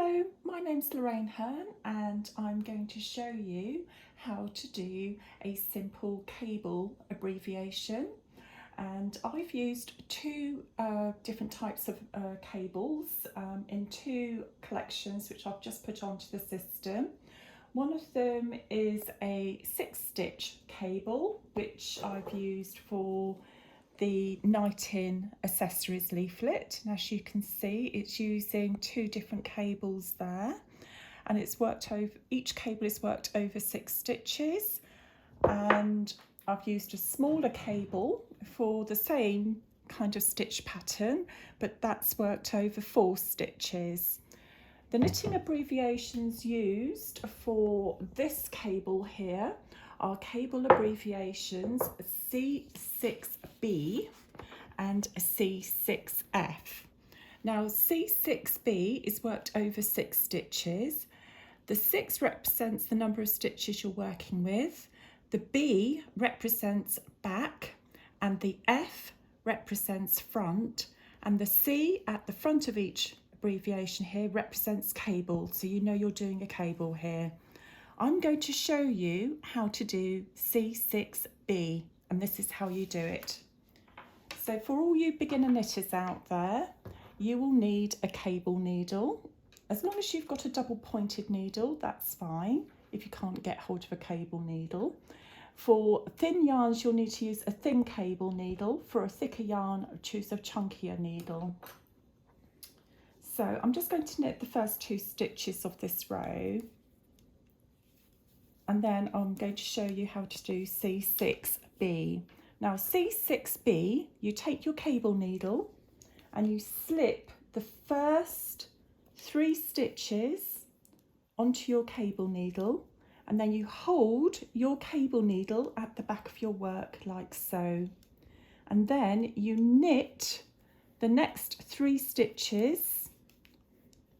Hello, my name's Lorraine Hearn and I'm going to show you how to do a simple cable abbreviation. And I've used two different types of cables in two collections which I've just put onto the system. One of them is a 6-stitch cable which I've used for the KNiITTING accessories leaflet, and as you can see it's using two different cables there, and it's worked over, each cable is worked over 6 stitches, and I've used a smaller cable for the same kind of stitch pattern, but that's worked over 4 stitches. The knitting abbreviations used for this cable here are cable abbreviations C6B and C6F. Now C6B is worked over 6 stitches. The 6 represents the number of stitches you're working with, the B represents back, and the F represents front, and the C at the front of each abbreviation here represents cable, so you know you're doing a cable here. I'm going to show you how to do C6B, and this is how you do it. So for all you beginner knitters out there, you will need a cable needle. As long as you've got a double pointed needle, that's fine if you can't get hold of a cable needle. For thin yarns, you'll need to use a thin cable needle. For a thicker yarn, choose a chunkier needle. So I'm just going to knit the first 2 stitches of this row, and then I'm going to show you how to do C6B. Now C6B, you take your cable needle and you slip the first 3 stitches onto your cable needle, and then you hold your cable needle at the back of your work like so, and then you knit the next 3 stitches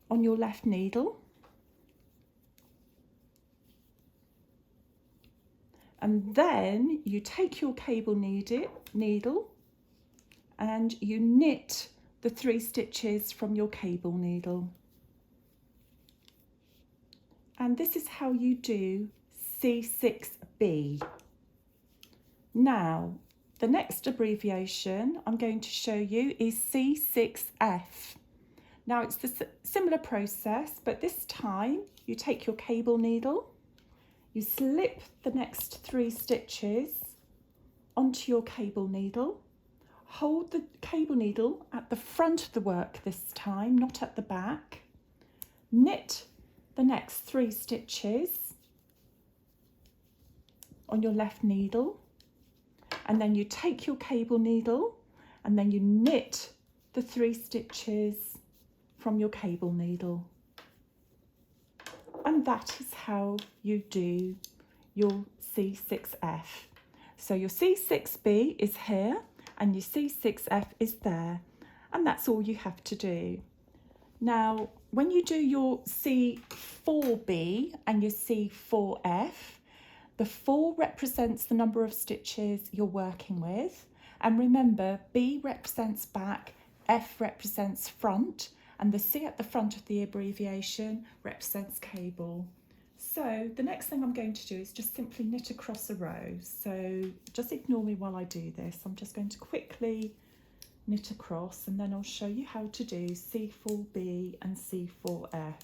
on your left needle, and then you take your cable needle and you knit the 3 stitches from your cable needle. And this is how you do C6B. Now, the next abbreviation I'm going to show you is C6F. Now it's the similar process, but this time you take your cable needle, you slip the next 3 stitches onto your cable needle, hold the cable needle at the front of the work this time, not at the back, knit the next 3 stitches on your left needle, and then you take your cable needle and then you knit the 3 stitches from your cable needle. And that is how you do your C6F. So your C6B is here and your C6F is there, and that's all you have to do. Now when you do your C4B and your C4F, the 4 represents the number of stitches you're working with, and remember B represents back, F represents front, and the C at the front of the abbreviation represents cable. So the next thing I'm going to do is just simply knit across a row. So just ignore me while I do this. I'm just going to quickly knit across, and then I'll show you how to do C4B and C4F.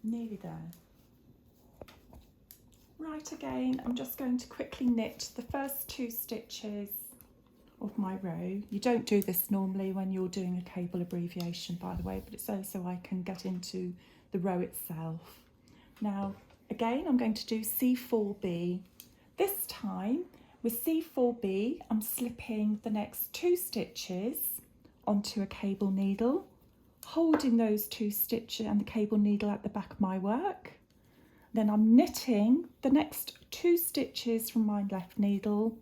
Nearly there. Right, again, I'm just going to quickly knit the first 2 stitches of my row. You don't do this normally when you're doing a cable abbreviation, by the way, but it's so I can get into the row itself. Now, again, I'm going to do C4B. This time, with C4B, I'm slipping the next 2 stitches onto a cable needle, holding those 2 stitches and the cable needle at the back of my work. Then I'm knitting the next 2 stitches from my left needle,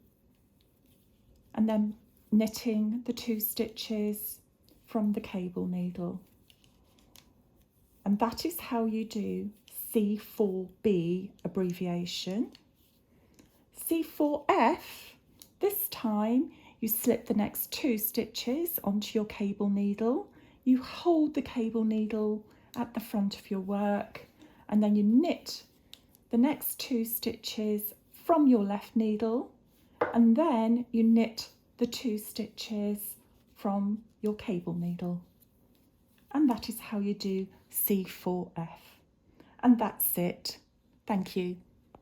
and then knitting the 2 stitches from the cable needle. And that is how you do C4B abbreviation. C4F, this time you slip the next 2 stitches onto your cable needle. You hold the cable needle at the front of your work, and then you knit the next 2 stitches from your left needle, and then you knit the 2 stitches from your cable needle. And that is how you do C4F. And that's it. Thank you.